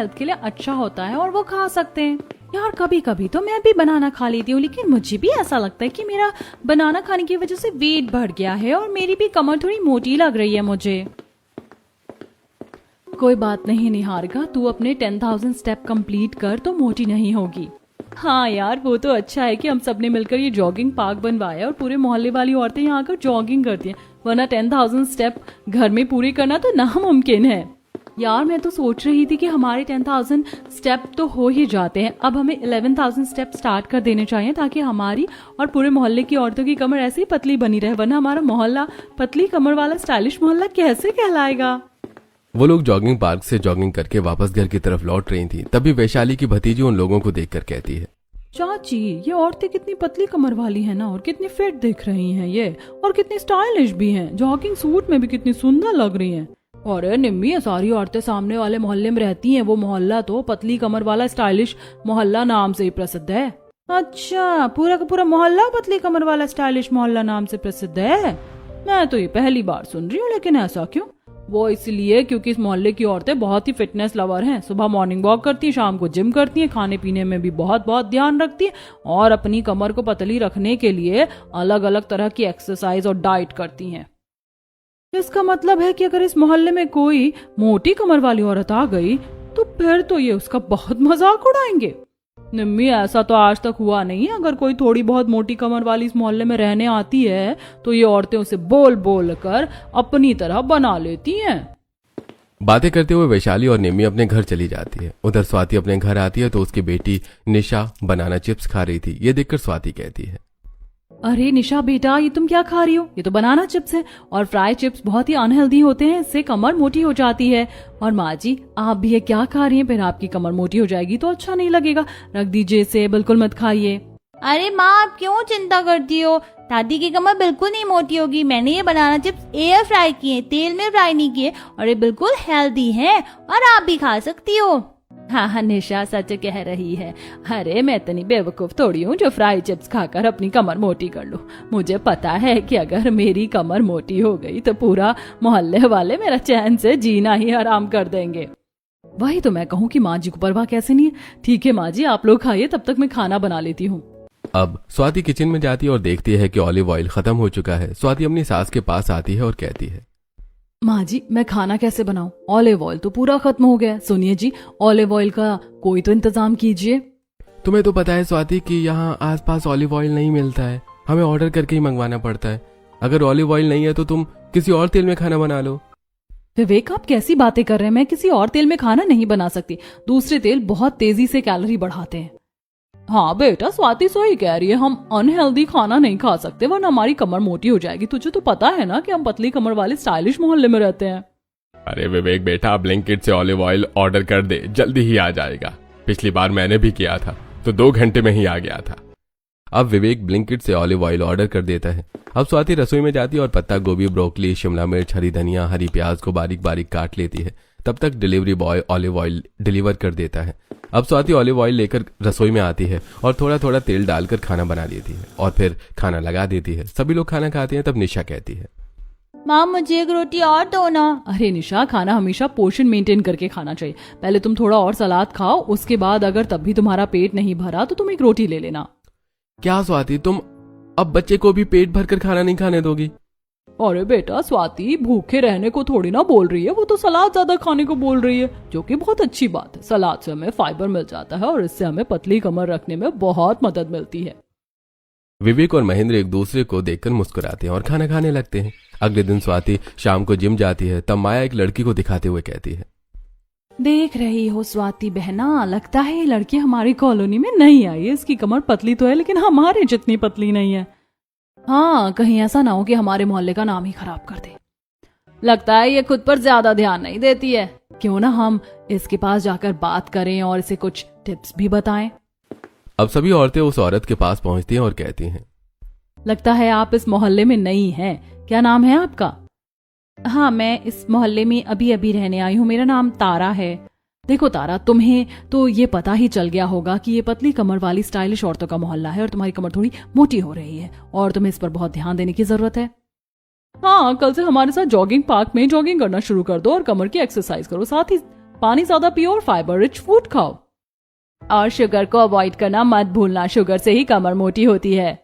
Health के लिए अच्छा होता है और वो खा सकते हैं। यार कभी कभी तो मैं भी बनाना खा लेती हूँ, लेकिन मुझे भी ऐसा लगता है कि मेरा बनाना खाने की वजह से वेट बढ़ गया है और मेरी भी कमर थोड़ी मोटी लग रही है मुझे। कोई बात नहीं निहारिका, तू अपने 10,000 स्टेप कंप्लीट कर तो मोटी नहीं होगी। हाँ यार वो तो अच्छा है कि हम सबने मिलकर ये जॉगिंग पार्क बनवाया और पूरे मोहल्ले वाली औरतें यहाँ आकर जॉगिंग करती हैं, वरना 10,000 स्टेप घर में पूरी करना तो नामुमकिन है। यार मैं तो सोच रही थी कि हमारे 10,000 स्टेप तो हो ही जाते हैं, अब हमें 11,000 स्टेप स्टार्ट कर देने चाहिए ताकि हमारी और पूरे मोहल्ले की औरतों की कमर ऐसे ही पतली बनी रहे, वरना हमारा मोहल्ला पतली कमर वाला स्टाइलिश मोहल्ला कैसे कहलाएगा। वो लोग जॉगिंग पार्क से जॉगिंग करके वापस घर की तरफ लौट रही थी। तभी वैशाली की भतीजी उन लोगों को देखकर कहती है, चाची ये औरतें कितनी पतली कमर वाली हैं ना, और कितनी फिट दिख रही हैं ये, और कितनी स्टाइलिश भी हैं, जॉगिंग सूट में भी कितनी सुंदर लग रही हैं। और निम्मी ये सारी औरतें सामने वाले मोहल्ले में रहती हैं, वो मोहल्ला तो पतली कमर वाला स्टाइलिश मोहल्ला नाम से ही प्रसिद्ध है। अच्छा पूरा का पूरा मोहल्ला पतली कमर वाला स्टाइलिश मोहल्ला नाम से प्रसिद्ध है? मैं तो ये पहली बार सुन रही हूँ, लेकिन ऐसा क्यों? वो इसलिए क्योंकि इस मोहल्ले की औरतें बहुत ही फिटनेस लवर हैं, सुबह मॉर्निंग वॉक करती हैं, शाम को जिम करती हैं, खाने पीने में भी बहुत ध्यान रखती हैं और अपनी कमर को पतली रखने के लिए अलग अलग तरह की एक्सरसाइज और डाइट करती हैं। इसका मतलब है कि अगर इस मोहल्ले में कोई मोटी कमर वाली औरत आ गई तो फिर तो ये उसका बहुत मजाक उड़ाएंगे। निम्मी ऐसा तो आज तक हुआ नहीं है, अगर कोई थोड़ी बहुत मोटी कमर वाली इस मोहल्ले में रहने आती है तो ये औरतें उसे बोल बोल कर अपनी तरह बना लेती हैं। बातें करते हुए वैशाली और निम्मी अपने घर चली जाती है। उधर स्वाति अपने घर आती है तो उसकी बेटी निशा बनाना चिप्स खा रही थी। ये देखकर स्वाति कहती है, अरे निशा बेटा ये तुम क्या खा रही हो? ये तो बनाना चिप्स है और फ्राई चिप्स बहुत ही अनहेल्दी होते हैं, इससे कमर मोटी हो जाती है। और माँ जी आप भी ये क्या खा रही हैं? फिर आपकी कमर मोटी हो जाएगी तो अच्छा नहीं लगेगा, रख दीजिए इसे, बिल्कुल मत खाइए। अरे माँ आप क्यों चिंता करती हो, दादी की कमर बिल्कुल नहीं मोटी होगी। मैंने ये बनाना चिप्स एयर फ्राई किए, तेल में फ्राई नहीं किए, और ये बिल्कुल हेल्दी हैं और आप भी खा सकती हो। हाँ निशा सच कह रही है। अरे मैं इतनी बेवकूफ थोड़ी हूँ जो फ्राई चिप्स खाकर अपनी कमर मोटी कर लूं। मुझे पता है कि अगर मेरी कमर मोटी हो गई तो पूरा मोहल्ले वाले मेरा चैन से जीना ही हराम कर देंगे। वही तो मैं कहूँ कि माँ जी को परवाह कैसे नहीं है। ठीक है माँ जी आप लोग खाइए, तब तक मैं खाना बना लेती हूँ। अब स्वाति किचन में जाती है और देखती है कि ऑलिव ऑयल खत्म हो चुका है। स्वाति अपनी सास के पास आती है और कहती है, माँ जी मैं खाना कैसे बनाऊं? ऑलिव ऑयल तो पूरा खत्म हो गया। सुनिए जी ऑलिव ऑयल का कोई तो इंतजाम कीजिए। तुम्हें तो पता है स्वाति कि यहाँ आसपास ऑलिव ऑयल नहीं मिलता है, हमें ऑर्डर करके ही मंगवाना पड़ता है। अगर ऑलिव ऑयल नहीं है तो तुम किसी और तेल में खाना बना लो। विवेक आप कैसी बातें कर रहे हैं? मैं किसी और तेल में खाना नहीं बना सकती, दूसरे तेल बहुत तेजी से कैलोरी बढ़ाते हैं। हाँ बेटा स्वाति सही कह रही है, हम अनहेल्दी खाना नहीं खा सकते वरना हमारी कमर मोटी हो जाएगी। तुझे तो पता है ना कि हम पतली कमर वाले स्टाइलिश मोहल्ले में रहते हैं। अरे विवेक बेटा ब्लिंकिट से ऑलिव ऑयल ऑर्डर कर दे, जल्दी ही आ जाएगा। पिछली बार मैंने भी किया था तो 2 घंटे में ही आ गया था। अब विवेक ब्लिंकिट से ऑलिव ऑयल ऑर्डर कर देता है। अब स्वाति रसोई में जाती है और पत्ता गोभी, ब्रोकली, शिमला मिर्च, हरी धनिया, हरी प्याज को बारीक बारीक काट लेती है। तब तक delivery boy olive oil deliver कर देता है। अब स्वाति ऑलिव ऑयल लेकर रसोई में आती है और थोड़ा थोड़ा तेल डालकर खाना बना लेती है और फिर खाना लगा देती है। सभी लोग खाना खाते हैं। तब निशा कहती है, माँ मुझे एक रोटी और दो ना। अरे निशा खाना हमेशा पोर्शन मेंटेन करके खाना चाहिए। पहले तुम थोड़ा और सलाद खाओ, उसके बाद अगर तब भी तुम्हारा पेट नहीं भरा तो तुम एक रोटी ले लेना। क्या स्वाति तुम अब बच्चे को भी पेट भरकर खाना नहीं खाने दोगी? अरे बेटा स्वाति भूखे रहने को थोड़ी ना बोल रही है, वो तो सलाद ज्यादा खाने को बोल रही है, जो कि बहुत अच्छी बात है। सलाद से हमें फाइबर मिल जाता है और इससे हमें पतली कमर रखने में बहुत मदद मिलती है। विवेक और महेंद्र एक दूसरे को देखकर मुस्कुराते हैं और खाना खाने लगते हैं। अगले दिन स्वाति शाम को जिम जाती है। तब माया एक लड़की को दिखाते हुए कहती है, देख रही हो स्वाति बहना, लगता है ये लड़की हमारी कॉलोनी में नहीं आई है। इसकी कमर पतली तो है लेकिन हमारे जितनी पतली नहीं है। हाँ कहीं ऐसा ना हो कि हमारे मोहल्ले का नाम ही खराब कर दे। लगता है ये खुद पर ज्यादा ध्यान नहीं देती है। क्यों ना हम इसके पास जाकर बात करें और इसे कुछ टिप्स भी बताएं। अब सभी औरतें उस औरत के पास पहुंचती हैं और कहती हैं, लगता है आप इस मोहल्ले में नई हैं, क्या नाम है आपका? हाँ मैं इस मोहल्ले में अभी अभी रहने आई हूँ, मेरा नाम तारा है। देखो तारा तुम्हें तो ये पता ही चल गया होगा कि ये पतली कमर वाली स्टाइलिश औरतों का मोहल्ला है और तुम्हारी कमर थोड़ी मोटी हो रही है और तुम्हें इस पर बहुत ध्यान देने की जरूरत है। हाँ कल से हमारे साथ जॉगिंग पार्क में जॉगिंग करना शुरू कर दो और कमर की एक्सरसाइज करो, साथ ही पानी ज्यादा पियो और फाइबर रिच फूड खाओ। और शुगर को अवॉइड करना मत भूलना, शुगर से ही कमर मोटी होती है।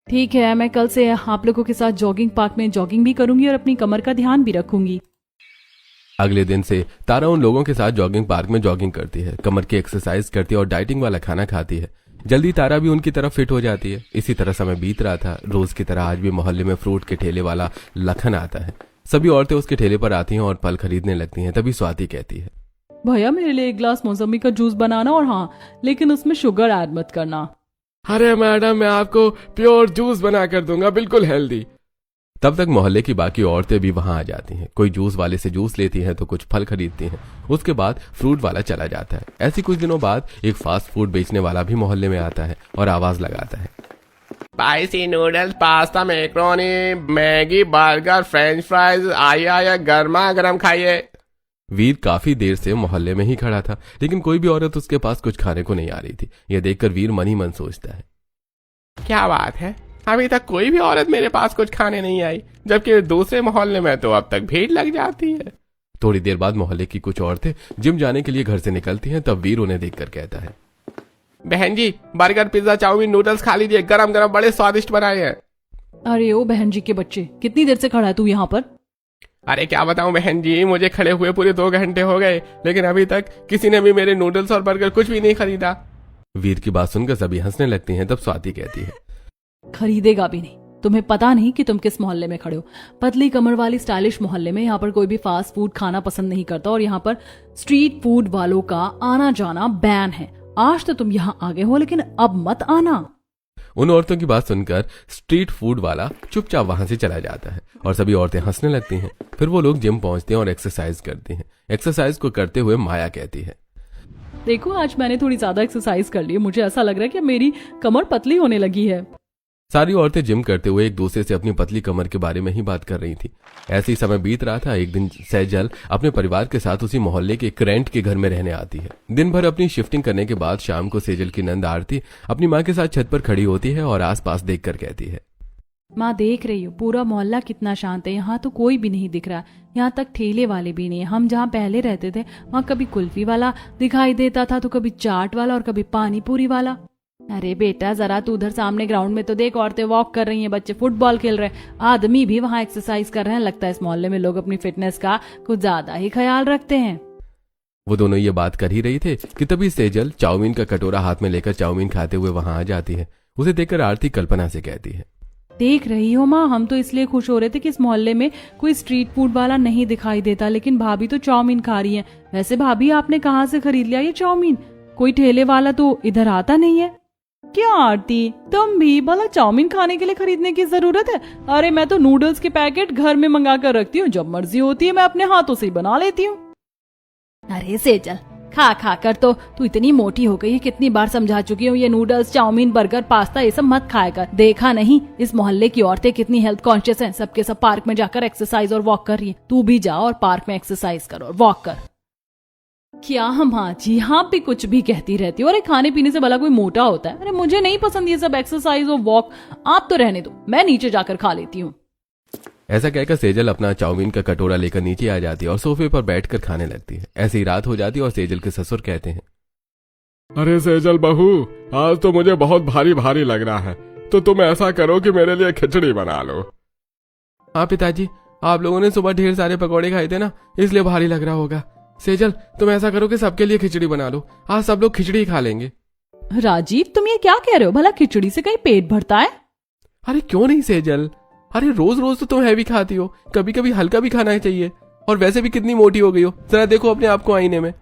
ठीक है, मैं कल से आप लोगों के साथ जॉगिंग पार्क में जॉगिंग भी करूंगी और अपनी कमर का ध्यान भी रखूंगी। अगले दिन से तारा उन लोगों के साथ जॉगिंग पार्क में जॉगिंग करती है, कमर की एक्सरसाइज करती है और डाइटिंग वाला खाना खाती है। जल्दी तारा भी उनकी तरफ फिट हो जाती है। इसी तरह समय बीत रहा था। रोज की तरह आज भी मोहल्ले में फ्रूट के ठेले वाला लखन आता है। सभी औरतें उसके ठेले पर आती हैं और फल खरीदने लगती हैं। तभी स्वाति कहती है, भैया मेरे लिए एक ग्लास मौसमी का जूस बनाना, और हाँ लेकिन उसमें शुगर ऐड मत करना। अरे मैडम, मैं आपको प्योर जूस बना कर दूंगा, बिल्कुल हेल्दी। तब तक मोहल्ले की बाकी औरतें भी वहां आ जाती हैं। कोई जूस वाले से जूस लेती हैं तो कुछ फल खरीदती हैं। उसके बाद फ्रूट वाला चला जाता है। ऐसी कुछ दिनों बाद एक फास्ट फूड बेचने वाला भी मोहल्ले में आता है और आवाज लगाता है, spicy noodles, pasta, macaroni, Maggi, burger, French fries, आया गर्मा गर्म खाइए। वीर काफी देर से मोहल्ले में ही खड़ा था, लेकिन कोई भी औरत उसके पास कुछ खाने को नहीं आ रही थी। यह देखकर वीर मन ही मन सोचता है, क्या बात है, अभी तक कोई भी औरत मेरे पास कुछ खाने नहीं आई, जबकि दूसरे मोहल्ले में तो अब तक भीड़ लग जाती है। थोड़ी देर बाद मोहल्ले की कुछ औरतें जिम जाने के लिए घर से निकलती हैं। तब वीर उन्हें देखकर कहता है, बहन जी, बर्गर, पिज्जा, चाउमीन, नूडल्स खा लीजिए, गरम गरम बड़े स्वादिष्ट बनाए हैं। अरे ओ बहन जी के बच्चे, कितनी देर से खड़ा है तू यहाँ पर? अरे क्या बताऊं बहन जी, मुझे खड़े हुए पूरे 2 घंटे हो गए, लेकिन अभी तक किसी ने भी मेरे नूडल्स और बर्गर कुछ भी नहीं खरीदा। वीर की बात सुनकर सभी हंसने लगती हैं। तब स्वाति कहती है, खरीदेगा भी नहीं। तुम्हें पता नहीं कि तुम किस मोहल्ले में खड़े हो। पतली कमर वाली स्टाइलिश मोहल्ले में यहाँ पर कोई भी फास्ट फूड खाना पसंद नहीं करता और यहाँ पर स्ट्रीट फूड वालों का आना जाना बैन है। आज तो तुम यहाँ आ गए हो, लेकिन अब मत आना। उन औरतों की बात सुनकर स्ट्रीट फूड वाला चुपचाप वहां से चला जाता है और सभी औरतें हंसने लगती हैं। फिर वो लोग जिम पहुंचते हैं और एक्सरसाइज करती हैं। एक्सरसाइज को करते हुए माया कहती है, देखो आज मैंने थोड़ी ज्यादा एक्सरसाइज कर ली, मुझे ऐसा लग रहा है कि मेरी कमर पतली होने लगी है। सारी औरतें जिम करते हुए एक दूसरे से अपनी पतली कमर के बारे में ही बात कर रही थी। ऐसे ही समय बीत रहा था। एक दिन सैजल अपने परिवार के साथ उसी मोहल्ले के एक रेंट के घर में रहने आती है। दिन भर अपनी शिफ्टिंग करने के बाद शाम को सैजल की नंद आरती अपनी माँ के साथ छत पर खड़ी होती है और आसपास देखकर कहती है, माँ देख रही हो पूरा मोहल्ला कितना शांत है, यहाँ तो कोई भी नहीं दिख रहा, यहाँ तक ठेले वाले भी नहीं। हम जहाँ पहले रहते थे वहाँ कभी कुल्फी वाला दिखाई देता था तो कभी चाट वाला और कभी पानी पूरी वाला। अरे बेटा जरा तू उधर सामने ग्राउंड में तो देख, औरतें वॉक कर रही हैं, बच्चे फुटबॉल खेल रहे हैं, आदमी भी वहाँ एक्सरसाइज कर रहे हैं। लगता है इस मोहल्ले में लोग अपनी फिटनेस का कुछ ज्यादा ही ख्याल रखते हैं। वो दोनों ये बात कर ही रही थे कि तभी सैजल चाउमीन का कटोरा हाथ में लेकर चाउमीन खाते हुए वहां आ जाती है। उसे देखकर आरती कल्पना से कहती है, देख रही हो माँ, हम तो इसलिए खुश हो रहे थे कि इस मोहल्ले में कोई स्ट्रीट फूड वाला नहीं दिखाई देता, लेकिन भाभी तो चाउमीन खा रही है। वैसे भाभी आपने कहाँ से खरीद लिया ये चाउमीन? कोई ठेले वाला तो इधर आता नहीं है। क्या आरती, तुम भी भला चाउमीन खाने के लिए खरीदने की जरूरत है? अरे मैं तो नूडल्स के पैकेट घर में मंगा कर रखती हूँ, जब मर्जी होती है मैं अपने हाथों से ही बना लेती हूँ। अरे सेजल, खा खा कर तो तू इतनी मोटी हो गई है, कितनी बार समझा चुकी हूँ ये नूडल्स, चाउमीन, बर्गर, पास्ता ये सब मत खाया कर। देखा नहीं इस मोहल्ले की औरतें कितनी हेल्थ कॉन्शियस हैं, सबके सब पार्क में जाकर एक्सरसाइज और वॉक कर रही है। तू भी जा और पार्क में एक्सरसाइज कर और वॉक कर। क्या हम हाँ जी हाँ भी कुछ भी कहती रहती हो। अरे खाने पीने से भला कोई मोटा होता है? अरे मुझे नहीं पसंद ये सब एक्सरसाइज और वॉक, आप तो रहने दो, मैं नीचे जाकर खा लेती हूँ। ऐसा कहकर सेजल अपना चाउमीन का कटोरा लेकर नीचे आ जाती है और सोफे पर बैठकर खाने लगती है। ऐसी ही रात हो जाती है और सेजल के ससुर कहते हैं, अरे सेजल बहू, आज तो मुझे बहुत भारी भारी लग रहा है, तो तुम ऐसा करो कि मेरे लिए खिचड़ी बना लो। हाँ पिताजी, आप लोगों ने सुबह ढेर सारे पकौड़े खाए थे ना, इसलिए भारी लग रहा होगा। सेजल तुम ऐसा करो कि सबके लिए खिचड़ी बना लो, आज सब लोग खिचड़ी खा लेंगे। राजीव तुम ये क्या कह रहे हो? भला खिचड़ी से कहीं पेट भरता है? अरे क्यों नहीं सेजल, अरे रोज रोज तो तुम हैवी खाती हो, कभी कभी हल्का भी खाना चाहिए। और वैसे भी कितनी मोटी हो गई हो, जरा देखो अपने आप को आईने में।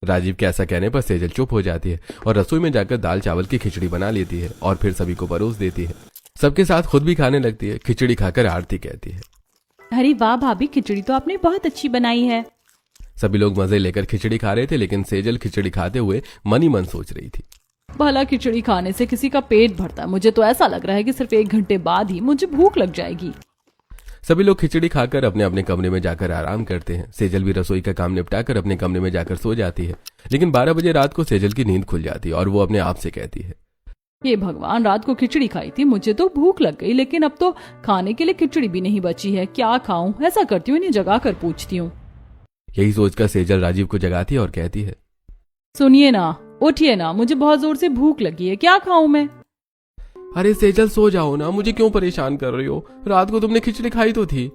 राजीव के ऐसा कहने पर सेजल चुप हो जाती है और रसोई में जाकर दाल चावल की खिचड़ी बना लेती है और फिर सभी को परोस देती है। सबके साथ खुद भी खाने लगती है। खिचड़ी खाकर आरती कहती है, अरे वाह भाभी, खिचड़ी तो आपने बहुत अच्छी बनाई है। सभी लोग मजे लेकर खिचड़ी खा रहे थे, लेकिन सेजल खिचड़ी खाते हुए मन ही मन सोच रही थी, भला खिचड़ी खाने से किसी का पेट भरता है? मुझे तो ऐसा लग रहा है कि सिर्फ 1 घंटे बाद ही मुझे भूख लग जाएगी। सभी लोग खिचड़ी खाकर अपने अपने कमरे में जाकर आराम करते हैं। सेजल भी रसोई का काम निपटाकर अपने कमरे में जाकर सो जाती है। लेकिन 12 बजे रात को सेजल की नींद खुल जाती है और वो अपने आप से कहती है, ये भगवान, रात को खिचड़ी खाई थी, मुझे तो भूख लग गई, लेकिन अब तो खाने के लिए खिचड़ी भी नहीं बची है। क्या खाऊं? ऐसा करती हूँ, इन्हें जगा कर पूछती हूँ। यही सोचकर सेजल राजीव को जगाती है और कहती है, सुनिए ना, उठिए ना, मुझे बहुत जोर से भूख लगी है, क्या खाऊं मैं? अरे सेजल सो जाओ ना, मुझे क्यों परेशान कर रही हो? रात को तुमने खिचड़ी खाई तो थी।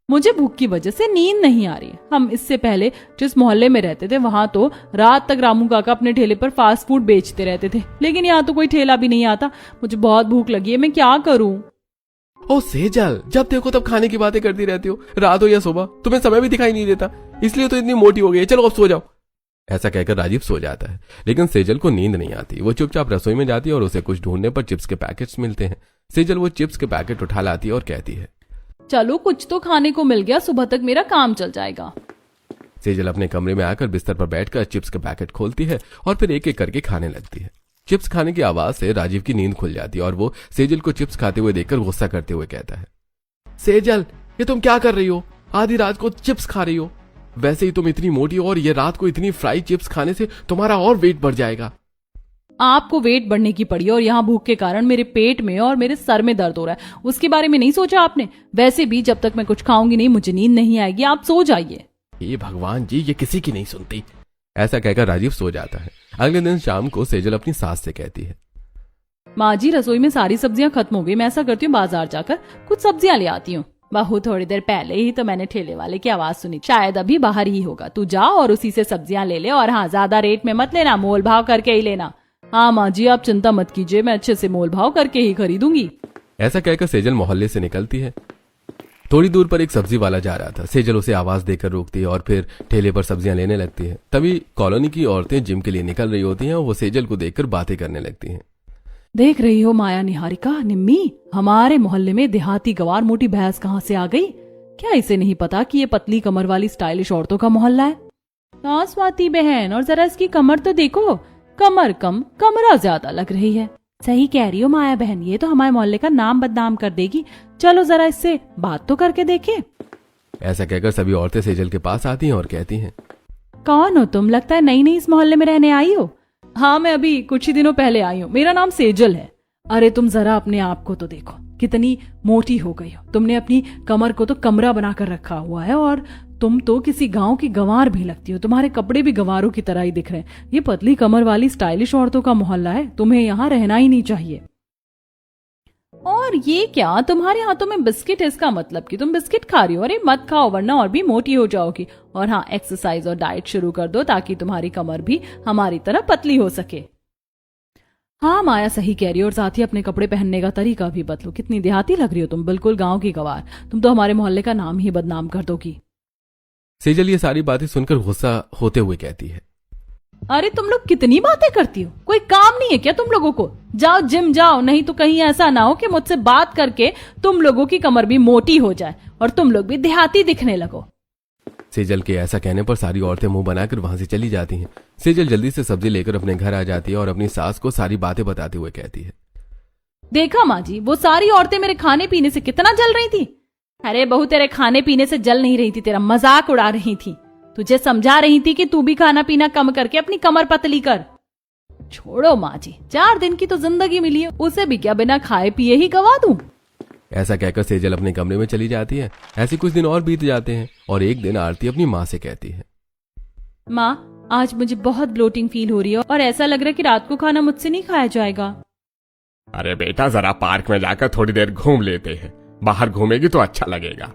मुझे भूख की वजह से नींद नहीं आ रही है। हम इससे पहले जिस मोहल्ले में रहते थे वहां तो रात तक रामू काका अपने ठेले पर फास्ट फूड बेचते रहते थे, लेकिन यहाँ तो कोई ठेला भी नहीं आता। मुझे बहुत भूख लगी है, मैं क्या करूं? ओ सेजल, जब देखो तब खाने की बातें करती रहती हो, रात हो या सुबह, तुम्हें समय भी दिखाई नहीं देता, इसलिए तो इतनी मोटी हो गई है। चलो अब सो जाओ। ऐसा कहकर राजीव सो जाता है, लेकिन सेजल को नींद नहीं आती। वो चुपचाप रसोई में जाती है और उसे कुछ ढूंढने पर चिप्स के पैकेट्स मिलते हैं। सेजल वो चिप्स के पैकेट उठा लाती है और कहती है, चलो कुछ तो खाने को मिल गया, सुबह तक मेरा काम चल जाएगा। सेजल अपने कमरे में आकर बिस्तर पर बैठकर चिप्स के पैकेट खोलती है और फिर एक एक करके खाने लगती है। चिप्स खाने की आवाज से राजीव की नींद खुल जाती है और वो सेजल को चिप्स खाते हुए देखकर गुस्सा करते हुए कहता है, सेजल ये तुम क्या कर रही हो? आधी रात को चिप्स खा रही हो। वैसे ही तुम इतनी मोटी हो और ये रात को इतनी फ्राई चिप्स खाने से तुम्हारा और वेट बढ़ जाएगा। आपको वेट बढ़ने की पड़ी और यहाँ भूख के कारण मेरे पेट में और मेरे सर में दर्द हो रहा है, उसके बारे में नहीं सोचा आपने? वैसे भी जब तक मैं कुछ खाऊंगी नहीं मुझे नींद नहीं आएगी, आप सो जाइए। हे भगवान जी, ये किसी की नहीं सुनती। ऐसा कहकर राजीव सो जाता है। अगले दिन शाम को सेजल अपनी सास से कहती है, माँ जी रसोई में सारी सब्जियां खत्म हो गई, मैं ऐसा करती हूँ बाजार जाकर कुछ सब्जियां ले आती हूँ। बहू थोड़ी देर पहले ही तो मैंने ठेले वाले की आवाज सुनी, शायद अभी बाहर ही होगा। तू जा और उसी से सब्जियां ले ले, और हाँ ज्यादा रेट में मत लेना, मोल भाव करके ही लेना। हाँ माँ जी आप चिंता मत कीजिए, मैं अच्छे से मोल भाव करके ही खरीदूंगी। ऐसा कहकर सेजल मोहल्ले से निकलती है। थोड़ी दूर पर एक सब्जी वाला जा रहा था। सेजल उसे आवाज देकर रोकती है और फिर ठेले पर सब्जियां लेने लगती है। तभी कॉलोनी की औरतें जिम के लिए निकल रही होती हैं और वो सेजल को देखकर बातें करने लगती हैं। देख रही हो माया, निहारिका, निम्मी, हमारे मोहल्ले में देहाती गवार मोटी भैंस कहाँ से आ गई? क्या इसे नहीं पता कि ये पतली कमर वाली स्टाइलिश औरतों का मोहल्ला है? हाँ स्वाति बहन, और जरा इसकी कमर तो देखो, कमर कम कमरा ज्यादा लग रही है। सही कह रही हो माया बहन, ये तो हमारे मोहल्ले का नाम बदनाम कर देगी। चलो जरा इससे बात तो करके देखे। ऐसा कहकर सभी औरतें सेजल के पास आती हैं और कहती हैं, कौन हो तुम? लगता है नई नई इस मोहल्ले में रहने आई हो। हाँ मैं अभी कुछ ही दिनों पहले आई हूँ, मेरा नाम सेजल है। अरे तुम जरा अपने आप को तो देखो, कितनी मोटी हो गई हो। तुमने अपनी कमर को तो कमरा बनाकर रखा हुआ है, और तुम तो किसी गांव की गंवार भी लगती हो। तुम्हारे कपड़े भी गंवारों की तरह ही दिख रहे हैं। ये पतली कमर वाली स्टाइलिश औरतों का मोहल्ला है, तुम्हें यहाँ रहना ही नहीं चाहिए। और ये क्या, तुम्हारे हाथों में बिस्किट है, इसका मतलब कि तुम बिस्किट खा रही हो? अरे मत खाओ वरना और भी मोटी हो जाओगी। और हाँ, एक्सरसाइज और डाइट शुरू कर दो ताकि तुम्हारी कमर भी हमारी तरह पतली हो सके। हाँ माया सही कह रही हो, और साथ ही अपने कपड़े पहनने का तरीका भी बदलो। कितनी देहाती लग रही हो तुम, बिल्कुल गांव की गवार। तुम तो हमारे मोहल्ले का नाम ही बदनाम कर दोगी। सेजल ये सारी बातें सुनकर गुस्सा होते हुए कहती है, अरे तुम लोग कितनी बातें करती हो, कोई काम नहीं है क्या तुम लोगों को? जाओ जिम जाओ, नहीं तो कहीं ऐसा ना हो कि मुझसे बात करके तुम लोगों की कमर भी मोटी हो जाए और तुम लोग भी देहाती दिखने लगो। सेजल के ऐसा कहने पर सारी औरतें मुंह बनाकर वहां से चली जाती हैं। सेजल जल्दी से सब्जी लेकर अपने घर आ जाती है और अपनी सास को सारी बातें बताते हुए कहती है, देखा माँ जी, वो सारी औरतें मेरे खाने पीने से कितना जल रही थी। अरे बहू, तेरे खाने पीने से जल नहीं रही थी, तेरा मजाक उड़ा रही थी। तुझे समझा रही थी कि तू भी खाना पीना कम करके अपनी कमर पतली कर। छोड़ो माँ जी, 4 दिन की तो जिंदगी मिली है, उसे भी क्या बिना खाए पिए ही गवा दूं? ऐसा कहकर सेजल अपने कमरे में चली जाती है। ऐसे कुछ दिन और बीत जाते हैं और एक दिन आरती अपनी माँ से कहती है, माँ आज मुझे बहुत ब्लोटिंग फील हो रही है और ऐसा लग रहा है कि रात को खाना मुझसे नहीं खाया जाएगा। अरे बेटा, जरा पार्क में जाकर थोड़ी देर घूम लेते हैं, बाहर घूमेगी तो अच्छा लगेगा।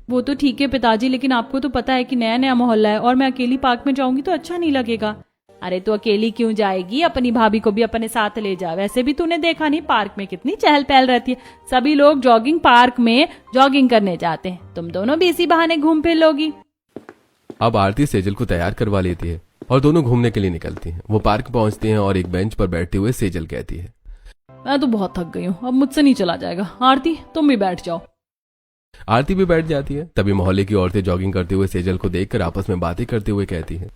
वो तो ठीक है पिताजी, लेकिन आपको तो पता है कि नया नया मोहल्ला है और मैं अकेली पार्क में जाऊंगी तो अच्छा नहीं लगेगा। अरे तो अकेली क्यों जाएगी, अपनी भाभी को भी अपने साथ ले जा। वैसे भी तूने देखा नहीं पार्क में कितनी चहल पहल रहती है, सभी लोग जॉगिंग पार्क में जॉगिंग करने जाते हैं। तुम दोनों भी इसी बहाने घूम फिर लोगी। अब आरती सेजल को तैयार करवा लेती है और दोनों घूमने के लिए निकलती हैं। वो पार्क पहुंचते हैं और एक बेंच पर बैठते हुए सेजल कहती है, मैं तो बहुत थक गई हूँ, अब मुझसे नहीं चला जाएगा। आरती तुम भी बैठ जाओ। आरती भी बैठ जाती है। तभी मोहल्ले की औरतें जॉगिंग करते हुए सेजल को देखकर आपस में बातें करते हुए कहती हैं,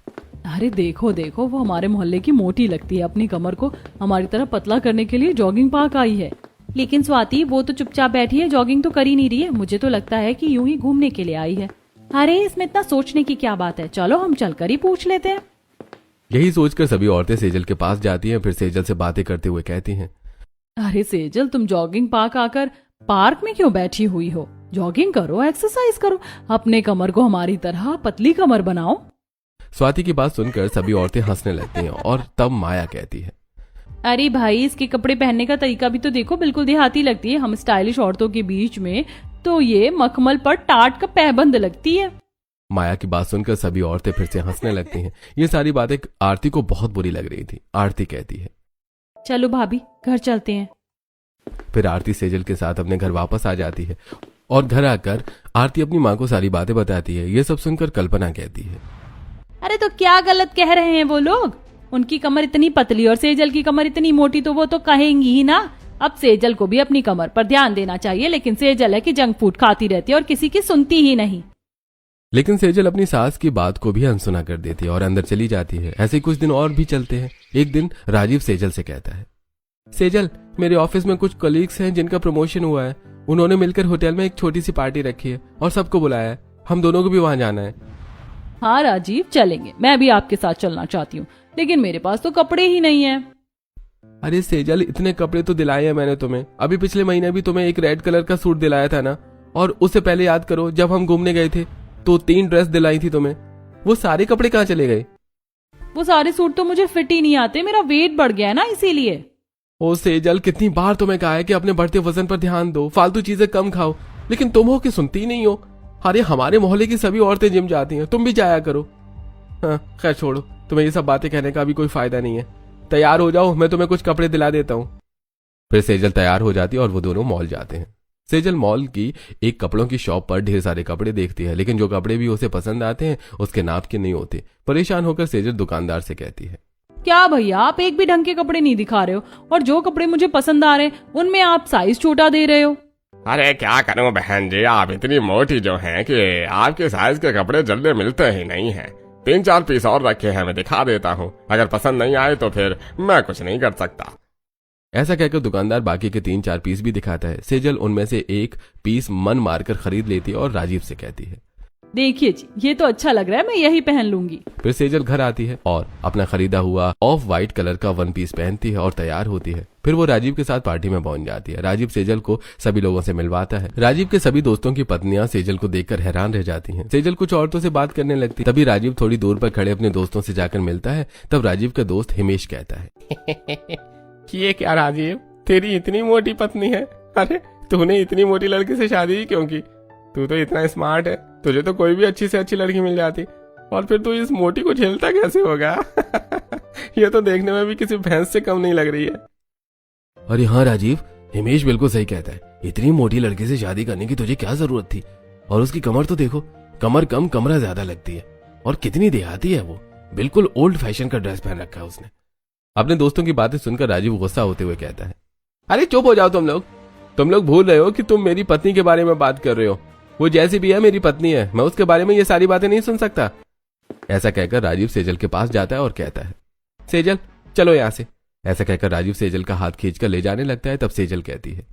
अरे देखो देखो, वो हमारे मोहल्ले की मोटी लगती है, अपनी कमर को हमारी तरह पतला करने के लिए जॉगिंग पार्क आई है। लेकिन स्वाति वो तो चुपचाप बैठी है, जॉगिंग तो कर ही नहीं रही है। मुझे तो लगता है कि यूं ही घूमने के लिए आई है। अरे इसमें इतना सोचने की क्या बात है, चलो हम चलकर ही पूछ लेते हैं। यही सोचकर सभी औरतें सेजल के पास जाती हैं। फिर सेजल से बातें करते हुए कहती हैं, अरे सेजल, तुम जॉगिंग पार्क आकर पार्क में क्यों बैठी हुई हो? जॉगिंग करो, एक्सरसाइज करो, अपने कमर को हमारी तरह पतली कमर बनाओ। स्वाति की बात सुनकर सभी औरतें हंसने लगती हैं और तब माया कहती है, अरे भाई, इसके कपड़े पहनने का तरीका भी तो देखो, बिल्कुल देहाती लगती है। हम स्टाइलिश औरतों के बीच में तो ये मखमल पर टाट का पैबंद लगती है। माया की बात सुनकर सभी औरतें फिर से हंसने लगती हैं। ये सारी बातें आरती को बहुत बुरी लग रही थी। आरती कहती है, चलो भाभी, घर चलते हैं। फिर आरती सेजल के साथ अपने घर वापस आ जाती है और घर आकर आरती अपनी माँ को सारी बातें बताती है। ये सब सुनकर कल्पना कहती है, अरे तो क्या गलत कह रहे हैं वो लोग? उनकी कमर इतनी पतली और सेजल की कमर इतनी मोटी, तो वो तो कहेंगी ही ना। अब सेजल को भी अपनी कमर पर ध्यान देना चाहिए, लेकिन सेजल है कि जंक फूड खाती रहती है और किसी की सुनती ही नहीं। लेकिन सेजल अपनी सास की बात को भी अनसुना कर देती है और अंदर चली जाती है। ऐसे कुछ दिन और भी चलते हैं। एक दिन राजीव सेजल से कहता है, सेजल, मेरे ऑफिस में कुछ कलीग्स हैं जिनका प्रमोशन हुआ है। उन्होंने मिलकर होटल में एक छोटी सी पार्टी रखी है और सबको बुलाया है। हम दोनों को भी वहां जाना है। हाँ राजीव, चलेंगे। मैं भी आपके साथ चलना चाहती हूँ, लेकिन मेरे पास तो कपड़े ही नहीं है। अरे सेजल, इतने कपड़े तो दिलाए हैं मैंने तुम्हें। अभी पिछले महीने भी तुम्हें एक रेड कलर का सूट दिलाया था ना, और उससे पहले याद करो जब हम घूमने गए थे तो 3 ड्रेस दिलाई थी तुम्हें। वो सारे कपड़े कहाँ चले गए? वो सारे सूट तो मुझे फिट ही नहीं आते, मेरा वेट बढ़ गया है ना, इसीलिए। ओ सेजल, कितनी बार तुम्हें कहा है कि अपने बढ़ते वजन पर ध्यान दो, फालतू चीजें कम खाओ, लेकिन तुम हो कि सुनती नहीं हो। अरे हमारे मोहल्ले की सभी औरतें जिम जाती हैं, तुम भी जाया करो। हाँ खैर छोड़ो, तुम्हें ये सब बातें कहने का भी कोई फायदा नहीं है। तैयार हो जाओ, मैं तुम्हें कुछ कपड़े दिला देता हूँ। फिर सेजल तैयार हो जाती है और वो दोनों मॉल जाते हैं। सेजल मॉल की एक कपड़ों की शॉप पर ढेर सारे कपड़े देखती है, लेकिन जो कपड़े भी उसे पसंद आते हैं उसके नाप के नहीं होते। परेशान होकर सेजल दुकानदार से कहती है, क्या भैया, आप एक भी ढंग के कपड़े नहीं दिखा रहे हो, और जो कपड़े मुझे पसंद आ रहे हैं उनमें आप साइज छोटा दे रहे हो। अरे क्या करूं बहन जी, आप इतनी मोटी जो हैं कि आपके साइज के कपड़े जल्दी मिलते ही नहीं हैं। 3-4 पीस और रखे हैं, मैं दिखा देता हूँ। अगर पसंद नहीं आए तो फिर मैं कुछ नहीं कर सकता। ऐसा कहकर दुकानदार बाकी के 3-4 पीस भी दिखाता है। सेजल उनमें से एक पीस मन मारकर खरीद लेती है और राजीव से कहती है, देखिए जी, ये तो अच्छा लग रहा है, मैं यही पहन लूंगी। फिर सेजल घर आती है और अपना खरीदा हुआ ऑफ वाइट कलर का 1 पीस पहनती है और तैयार होती है। फिर वो राजीव के साथ पार्टी में पहुंच जाती है। राजीव सेजल को सभी लोगों से मिलवाता है। राजीव के सभी दोस्तों की पत्नियां सेजल को देखकर हैरान रह जाती हैं। सेजल कुछ औरतों से बात करने लगती, तभी राजीव थोड़ी दूर पर खड़े अपने दोस्तों से जाकर मिलता है। तब राजीव का दोस्त हिमेश कहता है, ये क्या राजीव, तेरी इतनी मोटी पत्नी है? अरे तूने इतनी मोटी लड़की से शादी क्यों की? तू तो इतना स्मार्ट है, तुझे तो कोई भी अच्छी से अच्छी लड़की मिल जाती, और फिर तू इस मोटी को झेलता कैसे होगा? ये तो देखने में भी किसी भैंस से कम नहीं लग रही है। अरे हाँ राजीव, हिमेश बिल्कुल सही कहता है। इतनी मोटी लड़की से शादी करने की तुझे क्या जरूरत थी? और उसकी कमर तो देखो, कमर कम कमरा ज्यादा लगती है, और कितनी देहाती है वो। बिल्कुल ओल्ड फैशन का ड्रेस पहन रखा है उसने। अपने दोस्तों की बातें सुनकर राजीव गुस्सा होते हुए कहता है, अरे चुप हो जाओ तुम लोग भूल रहे हो कि तुम मेरी पत्नी के बारे में बात कर रहे हो। वो जैसी भी है मेरी पत्नी है, मैं उसके बारे में ये सारी बातें नहीं सुन सकता। ऐसा कहकर राजीव सेजल के पास जाता है और कहता है, सेजल चलो यहाँ से। ऐसा कहकर राजीव सेजल का हाथ खींचकर ले जाने लगता है। तब सेजल कहती है,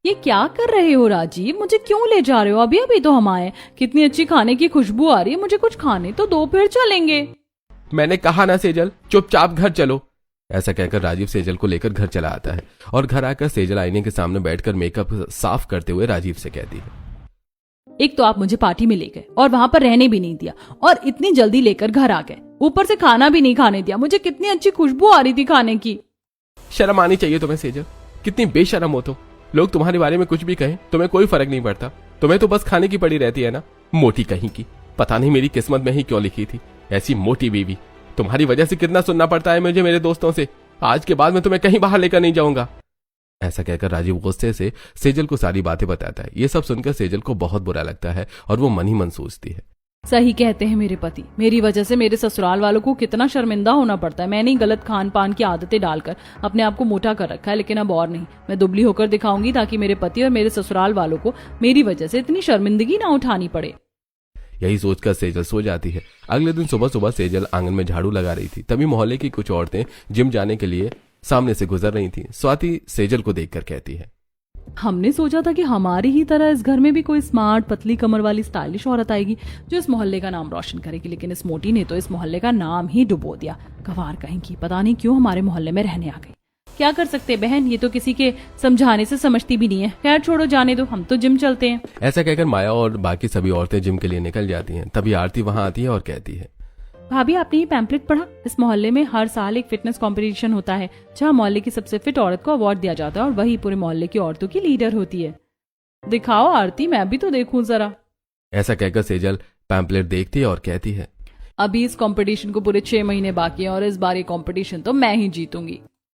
ये क्या कर रहे हो राजीव, मुझे क्यों ले जा रहे हो? अभी अभी तो हम आए, कितनी अच्छी खाने की खुशबू आ रही है, मुझे कुछ खाने तो दो, फिर चलेंगे। मैंने कहा ना सेजल, चुपचाप घर चलो। ऐसा कहकर राजीव सेजल को लेकर घर चला आता है और घर आकर सेजल आईने के सामने बैठकर मेकअप साफ करते हुए राजीव से कहती है, एक तो आप मुझे पार्टी में ले गए और वहां पर रहने भी नहीं दिया, और इतनी जल्दी लेकर घर आ गए, ऊपर से खाना भी नहीं खाने दिया। मुझे कितनी अच्छी खुशबू आ रही थी खाने की। शर्म आनी चाहिए तुम्हें सेजल, कितनी बेशर्म हो तुम। लोग तुम्हारे बारे में कुछ भी कहें, तुम्हें कोई फर्क नहीं पड़ता। तुम्हें तो बस खाने की पड़ी रहती है ना, मोटी कहीं की। पता नहीं मेरी किस्मत में ही क्यों लिखी थी ऐसी मोटी बीवी। तुम्हारी वजह से कितना सुनना पड़ता है मुझे मेरे दोस्तों से। आज के बाद मैं तुम्हें कहीं बाहर लेकर नहीं जाऊंगा। ऐसा कहकर राजीव गुस्से से सेजल को सारी बातें बताता है। ये सब सुनकर सेजल को बहुत बुरा लगता है और वो मन ही मन सोचती है, सही कहते हैं मेरे पति, मेरी वजह से मेरे ससुराल वालों को कितना शर्मिंदा होना पड़ता है। मैंने ही गलत खान पान की आदतें डालकर अपने आप को मोटा कर रखा है, लेकिन अब और नहीं, मैं दुबली होकर दिखाऊंगी ताकि मेरे पति और मेरे ससुराल वालों को मेरी वजह से इतनी शर्मिंदगी ना उठानी पड़े। यही सोचकर सेजल सो जाती है। अगले दिन सुबह सुबह सेजल आंगन में झाड़ू लगा रही थी, तभी मोहल्ले की कुछ औरतें जिम जाने के लिए सामने से गुजर रही थी। स्वाति सेजल को देखकर कहती है, हमने सोचा था कि हमारी ही तरह इस घर में भी कोई स्मार्ट पतली कमर वाली स्टाइलिश औरत आएगी जो इस मोहल्ले का नाम रोशन करेगी, लेकिन इस मोटी ने तो इस मोहल्ले का नाम ही डुबो दिया। गवार कहीं की, पता नहीं क्यों हमारे मोहल्ले में रहने आ गई। क्या कर सकते हैं बहन, ये तो किसी के समझाने से समझती भी नहीं है। खैर छोड़ो, जाने दो, हम तो जिम चलते हैं। ऐसा कहकर माया और बाकी सभी औरतें जिम के लिए निकल जाती हैं। तभी आरती वहां आती है और कहती है, भाभी आपने ये पैम्पलेट पढ़ा? इस मोहल्ले में हर साल एक फिटनेस कंपटीशन होता है जहाँ मोहल्ले की सबसे फिट औरत को अवार्ड दिया जाता है और वही पूरे मोहल्ले की औरतों की लीडर होती है। दिखाओ आरती, मैं भी तो देखूं जरा। ऐसा कहकर सेजल पैम्पलेट देखती है और कहती है, अभी इस कंपटीशन को पूरे 6 महीने बाकी हैं और इस बार ये कंपटीशन तो मैं ही जीतूंगी।